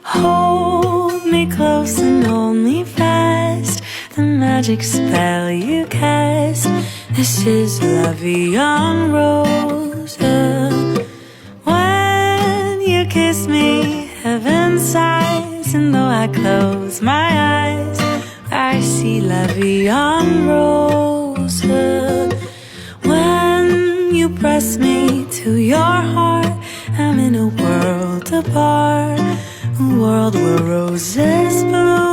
Hold me close and hold me fast. The magic spell you cast. This is la vie en rose. When you kiss me, heaven sighs. And though I close my eyes, I see la vie en rose. When you press me to your heart, I'm in a world apart, a world where roses bloom.